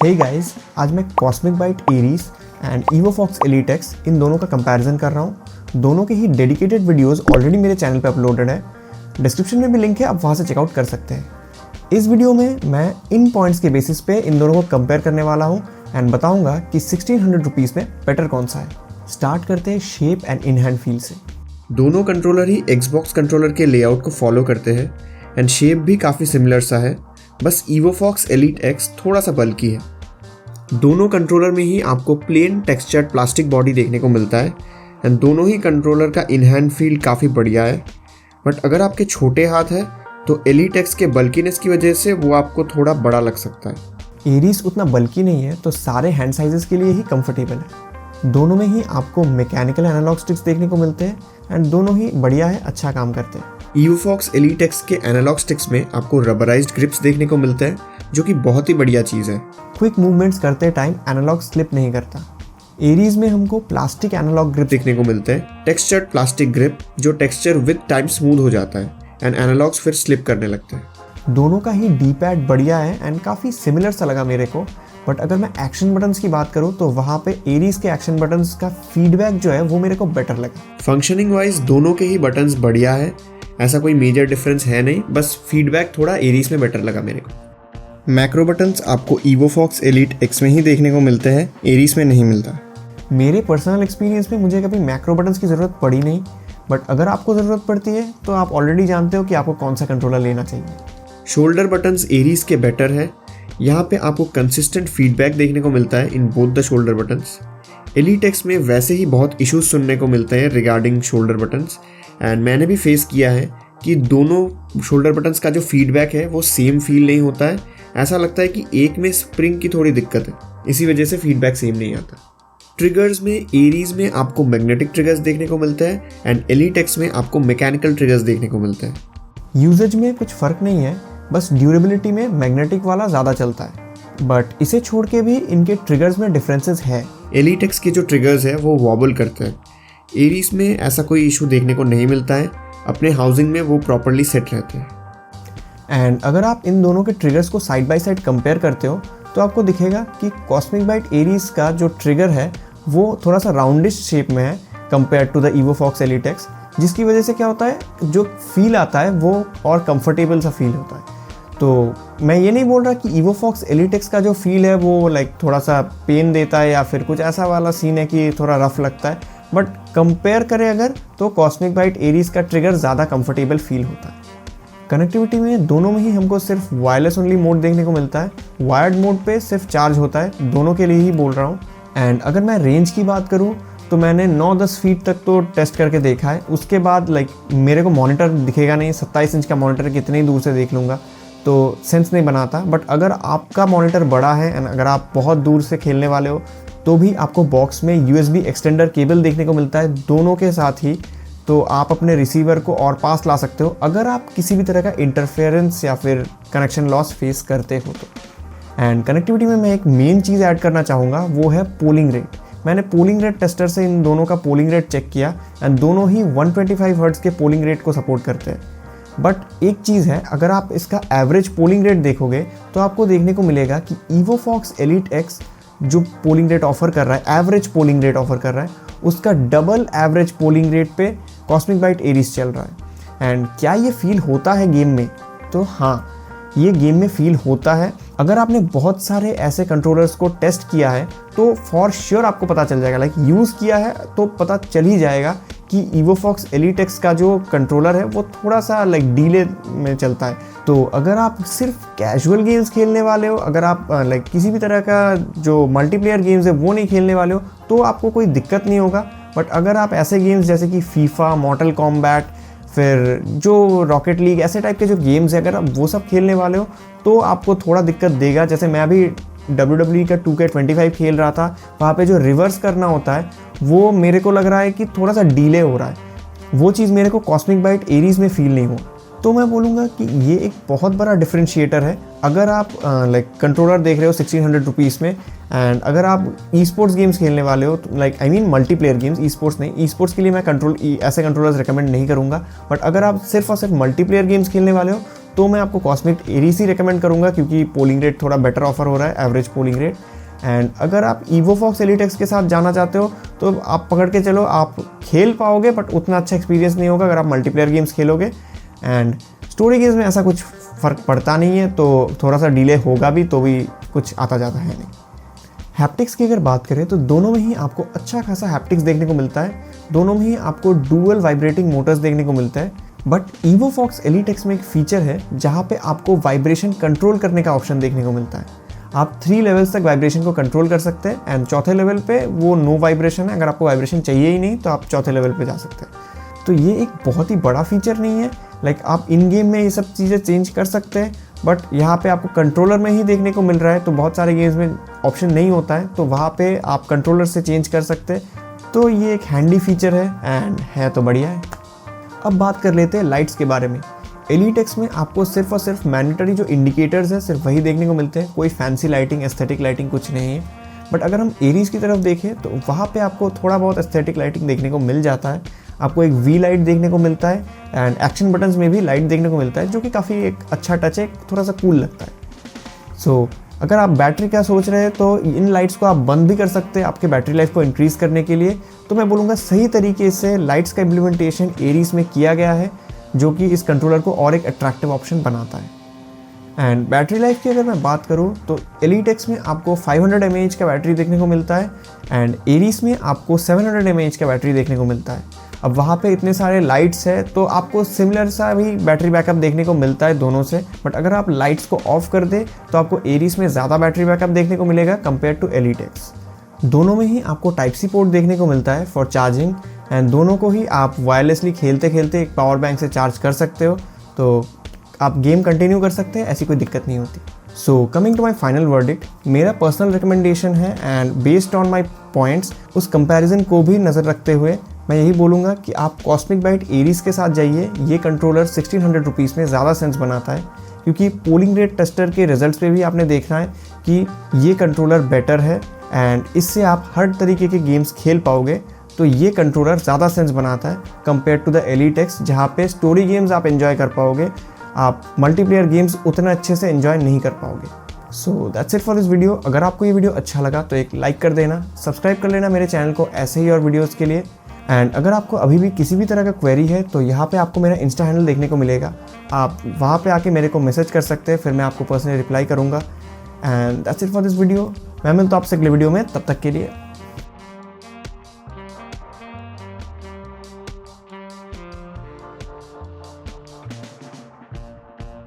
हे guys, आज मैं Cosmic Byte Aries and EvoFox Elite X इन दोनों का कंपैरिजन कर रहा हूँ। दोनों के ही डेडिकेटेड वीडियोस ऑलरेडी मेरे चैनल पे अपलोडेड है। डिस्क्रिप्शन में भी लिंक है, आप वहाँ से चेकआउट कर सकते हैं। इस वीडियो में मैं इन पॉइंट्स के बेसिस पे इन दोनों को कंपेयर करने वाला हूँ एंड बताऊँगा कि 1600 रुपीज़ में बेटर कौन सा है। स्टार्ट करते हैं shape and in hand feel से। दोनों कंट्रोलर ही Xbox कंट्रोलर के लेआउट को फॉलो करते हैं एंड शेप भी काफ़ी सिमिलर सा है, बस EvoFox Elite X थोड़ा सा बल्कि है। दोनों कंट्रोलर में ही आपको प्लेन टेक्सचर्ड प्लास्टिक बॉडी देखने को मिलता है एंड दोनों ही कंट्रोलर का इन हैंड फील काफ़ी बढ़िया है। बट अगर आपके छोटे हाथ है तो Elite X के बल्कीनेस की वजह से वो आपको थोड़ा बड़ा लग सकता है। एरीज उतना बल्कि नहीं है तो सारे हैंड साइजेस के लिए ही कंफर्टेबल है। दोनों में ही आपको मैकेनिकल एनालॉग स्टिक्स देखने को मिलते हैं एंड दोनों ही बढ़िया है, अच्छा काम करते हैं। EvoFox Elite X के एनालॉग स्टिक्स में आपको रबराइज्ड ग्रिप्स देखने को मिलते हैं, जो कि बहुत ही बढ़िया चीज़ है। क्विक मूवमेंट्स करते टाइम एनालॉग स्लिप नहीं करता। एरीज में हमको प्लास्टिक एनालॉग ग्रिप देखने को मिलते हैं, टेक्सचर्ड प्लास्टिक ग्रिप जो टेक्सचर विद टाइम स्मूथ हो जाता है एंड एनालॉग्स फिर स्लिप करने लगते हैं। दोनों का ही डी पैड बढ़िया है एंड काफ़ी सिमिलर सा लगा मेरे को। बट अगर मैं एक्शन बटन्स की बात करूँ तो वहाँ पे एरीज के एक्शन बटन्स का फीडबैक जो है वो मेरे को बेटर लगा। फंक्शनिंग वाइज दोनों के ही बटन्स बढ़िया है, ऐसा कोई मेजर डिफरेंस है नहीं, बस फीडबैक थोड़ा एरीज में बेटर लगा मेरे को। मैक्रो बटन्स आपको EvoFox Elite X में ही देखने को मिलते हैं, एरीज में नहीं मिलता। मेरे पर्सनल एक्सपीरियंस में मुझे कभी मैक्रो बटन्स की ज़रूरत पड़ी नहीं, बट अगर आपको ज़रूरत पड़ती है तो आप ऑलरेडी जानते हो कि आपको कौन सा कंट्रोलर लेना चाहिए। शोल्डर बटन्स एरीज के बेटर है, यहाँ पे आपको कंसिस्टेंट फीडबैक देखने को मिलता है in both the shoulder buttons. Elite X में वैसे ही बहुत इश्यूज सुनने को मिलते हैं रिगार्डिंग शोल्डर बटन्स एंड मैंने भी फेस किया है कि दोनों शोल्डर बटन्स का जो फीडबैक है वो सेम फील नहीं होता है। ऐसा लगता है कि एक में स्प्रिंग की थोड़ी दिक्कत है, इसी वजह से फीडबैक सेम नहीं आता। ट्रिगर्स में एरीज में आपको मैग्नेटिक ट्रिगर्स देखने को मिलते हैं एंड Elite X में आपको मैकेनिकल ट्रिगर्स देखने को मिलते हैं। यूजेज में कुछ फ़र्क नहीं है, बस ड्यूरेबिलिटी में मैग्नेटिक वाला ज़्यादा चलता है। बट इसे छोड़ के भी इनके ट्रिगर्स में डिफरेंसेस है। Elite X के जो ट्रिगर्स है वो वॉबल करते हैं, एरीज में ऐसा कोई इशू देखने को नहीं मिलता है, अपने हाउसिंग में वो प्रॉपरली सेट रहते हैं। एंड अगर आप इन दोनों के ट्रिगर्स को साइड बाय साइड कंपेयर करते हो तो आपको दिखेगा कि कॉस्मिक बाइट एरीज का जो ट्रिगर है वो थोड़ा सा राउंडिश शेप में है compare to the EvoFox Elite X, जिसकी वजह से क्या होता है, जो फील आता है वो और कंफर्टेबल सा फील होता है। तो मैं ये नहीं बोल रहा कि EvoFox Elite X का जो फील है वो लाइक थोड़ा सा पेन देता है या फिर कुछ ऐसा वाला सीन है कि थोड़ा रफ लगता है, बट कंपेयर करें अगर तो कॉस्मिक बाइट एरीज का ट्रिगर ज़्यादा कंफर्टेबल फील होता है। कनेक्टिविटी में दोनों में ही हमको सिर्फ वायरलेस ओनली मोड देखने को मिलता है, वायर्ड मोड पे सिर्फ चार्ज होता है, दोनों के लिए ही बोल रहा हूँ। एंड अगर मैं रेंज की बात करूँ तो मैंने 9-10 फीट तक तो टेस्ट करके देखा है, उसके बाद लाइक मेरे को मॉनिटर दिखेगा नहीं, 27 इंच का मॉनिटर कितनी दूर से देख लूँगा तो सेंस नहीं बनाता। बट अगर आपका मॉनिटर बड़ा है एंड अगर आप बहुत दूर से खेलने वाले हो तो भी आपको बॉक्स में USB एक्सटेंडर केबल देखने को मिलता है दोनों के साथ ही, तो आप अपने रिसीवर को और पास ला सकते हो अगर आप किसी भी तरह का इंटरफेरेंस या फिर कनेक्शन लॉस फेस करते हो तो। एंड कनेक्टिविटी में मैं एक मेन चीज़ ऐड करना चाहूँगा, वो है पोलिंग रेट। मैंने पोलिंग रेट टेस्टर से इन दोनों का पोलिंग रेट चेक किया एंड दोनों ही 125 हर्ट्ज़ के पोलिंग रेट को सपोर्ट करते हैं। बट एक चीज़ है, अगर आप इसका एवरेज पोलिंग रेट देखोगे तो आपको देखने को मिलेगा कि EvoFox Elite X जो पोलिंग रेट ऑफर कर रहा है, एवरेज पोलिंग रेट ऑफर कर रहा है, उसका डबल एवरेज पोलिंग रेट पे कॉस्मिक बाइट एरीज चल रहा है। एंड क्या ये फील होता है गेम में? तो हाँ, ये गेम में फील होता है। अगर आपने बहुत सारे ऐसे कंट्रोलर्स को टेस्ट किया है तो फॉर श्योर आपको पता चल जाएगा, लाइक यूज़ किया है तो पता चल ही जाएगा कि EvoFox Elite X का जो कंट्रोलर है वो थोड़ा सा लाइक डीले में चलता है। तो अगर आप सिर्फ कैजुअल गेम्स खेलने वाले हो, अगर आप लाइक किसी भी तरह का जो मल्टीप्लेयर गेम्स है वो नहीं खेलने वाले हो तो आपको कोई दिक्कत नहीं होगा। बट अगर आप ऐसे गेम्स जैसे कि FIFA, मॉर्टल कॉम्बैट, फिर जो रॉकेट लीग, ऐसे टाइप के जो गेम्स है, अगर आप वो सब खेलने वाले हो तो आपको थोड़ा दिक्कत देगा। जैसे मैं अभी WWE का 2K25 खेल रहा था, वहाँ पे जो रिवर्स करना होता है वो मेरे को लग रहा है कि थोड़ा सा डीले हो रहा है, वो चीज़ मेरे को कॉस्मिक बाइट एरीज में फील नहीं हुआ। तो मैं बोलूँगा कि ये एक बहुत बड़ा डिफरेंशिएटर है। अगर आप लाइक कंट्रोलर देख रहे हो 1600 रुपीज़ में एंड अगर आप ई स्पोर्ट्स गेम्स खेलने वाले हो, like I mean multiplayer games, e sports नहीं, ई स्पोर्ट्स के लिए मैं ऐसे कंट्रोलर्स रिकमेंड नहीं करूँगा। बट अगर आप सिर्फ और सिर्फ मल्टीप्लेयर गेम्स खेलने वाले हो तो मैं आपको कॉस्मिक एरीज ही रिकमेंड करूँगा, क्योंकि पोलिंग रेट थोड़ा बेटर ऑफर हो रहा है, एवरेज पोलिंग रेट। एंड अगर आप EvoFox Elite X के साथ जाना चाहते हो तो आप पकड़ के चलो, आप खेल पाओगे बट उतना अच्छा एक्सपीरियंस नहीं होगा अगर आप मल्टीप्लेयर गेम्स खेलोगे। एंड स्टोरी गेम्स में ऐसा कुछ फ़र्क पड़ता नहीं है, तो थोड़ा सा डिले होगा भी तो भी कुछ आता जाता है नहीं। हैप्टिक्स की अगर बात करें तो दोनों में ही आपको अच्छा खासा हैप्टिक्स देखने को मिलता है, दोनों में ही आपको डुअल वाइब्रेटिंग मोटर्स देखने को मिलता है। बट EvoFox Elite X में एक फीचर है जहाँ पे आपको वाइब्रेशन कंट्रोल करने का ऑप्शन देखने को मिलता है। आप 3 लेवल्स तक वाइब्रेशन को कंट्रोल कर सकते हैं एंड चौथे लेवल पे वो नो वाइब्रेशन है। अगर आपको वाइब्रेशन चाहिए ही नहीं तो आप चौथे लेवल पे जा सकते हैं। तो ये एक बहुत ही बड़ा फीचर नहीं है, लाइक आप इन गेम में ये सब चीज़ें चेंज कर सकते हैं, बट यहाँ पे आपको कंट्रोलर में ही देखने को मिल रहा है। तो बहुत सारे गेम्स में ऑप्शन नहीं होता है, तो वहाँ पे आप कंट्रोलर से चेंज कर सकते हैं। तो ये एक हैंडी फीचर है एंड है तो बढ़िया है। अब बात कर लेते हैं लाइट्स के बारे में। Elite X में आपको सिर्फ और सिर्फ मैंडेटरी जो इंडिकेटर्स हैं सिर्फ वही देखने को मिलते हैं, कोई फैंसी लाइटिंग, एस्थेटिक लाइटिंग कुछ नहीं है। बट अगर हम एरीज की तरफ देखें तो वहाँ पे आपको थोड़ा बहुत एस्थेटिक लाइटिंग देखने को मिल जाता है। आपको एक V लाइट देखने को मिलता है एंड एक्शन बटन्स में भी लाइट देखने को मिलता है, जो कि काफ़ी एक अच्छा टच है, थोड़ा सा कूल लगता है। सो अगर आप बैटरी का सोच रहे हैं तो इन लाइट्स को आप बंद भी कर सकते हैं आपके बैटरी लाइफ को इंक्रीज़ करने के लिए। तो मैं बोलूँगा सही तरीके से लाइट्स का इम्प्लीमेंटेशन एरीज में किया गया है, जो कि इस कंट्रोलर को और एक अट्रैक्टिव ऑप्शन बनाता है। एंड बैटरी लाइफ की अगर मैं बात करूँ तो Elite X में आपको 500 mAh का बैटरी देखने को मिलता है एंड एरीज में आपको 700 mAh का बैटरी देखने को मिलता है। अब वहाँ पे इतने सारे लाइट्स है तो आपको सिमिलर सा भी बैटरी बैकअप देखने को मिलता है दोनों से। बट अगर आप लाइट्स को ऑफ कर दे तो आपको एरीज में ज़्यादा बैटरी बैकअप देखने को मिलेगा कंपेयर टू Elite X। दोनों में ही आपको Type-C पोर्ट देखने को मिलता है फॉर चार्जिंग एंड दोनों को ही आप वायरलेसली खेलते खेलते एक पावर बैंक से चार्ज कर सकते हो, तो आप गेम कंटिन्यू कर सकते हैं, ऐसी कोई दिक्कत नहीं होती। So coming to my final verdict, मेरा पर्सनल रिकमेंडेशन है and based on my points, उस कंपैरिजन को भी नज़र रखते हुए मैं यही बोलूँगा कि आप कॉस्मिक बाइट एरीज के साथ जाइए। ये कंट्रोलर 1600 रुपीज़ में ज़्यादा सेंस बनाता है, क्योंकि पोलिंग रेट टेस्टर के रिजल्ट्स पे भी आपने देखना है कि ये कंट्रोलर बेटर है एंड इससे आप हर तरीके के गेम्स खेल पाओगे। तो ये कंट्रोलर ज़्यादा सेंस बनाता है compare to the Elite X, जहाँ पे स्टोरी गेम्स आप एंजॉय कर पाओगे, आप मल्टीप्लेयर गेम्स उतना अच्छे से एंजॉय नहीं कर पाओगे। So that's it for this video. अगर आपको ये वीडियो अच्छा लगा तो एक लाइक कर देना, सब्सक्राइब कर लेना मेरे चैनल को ऐसे ही और वीडियोज़ के लिए। एंड अगर आपको अभी भी किसी भी तरह का क्वेरी है तो यहाँ पे आपको मेरा इंस्टा हैंडल देखने को मिलेगा, आप वहाँ पे आके मेरे को मैसेज कर सकते हैं, फिर मैं आपको पर्सनली रिप्लाई करूँगा। And that's it for this video. मैं मिलता हूँ आपसे अगले वीडियो में, तब तक के लिए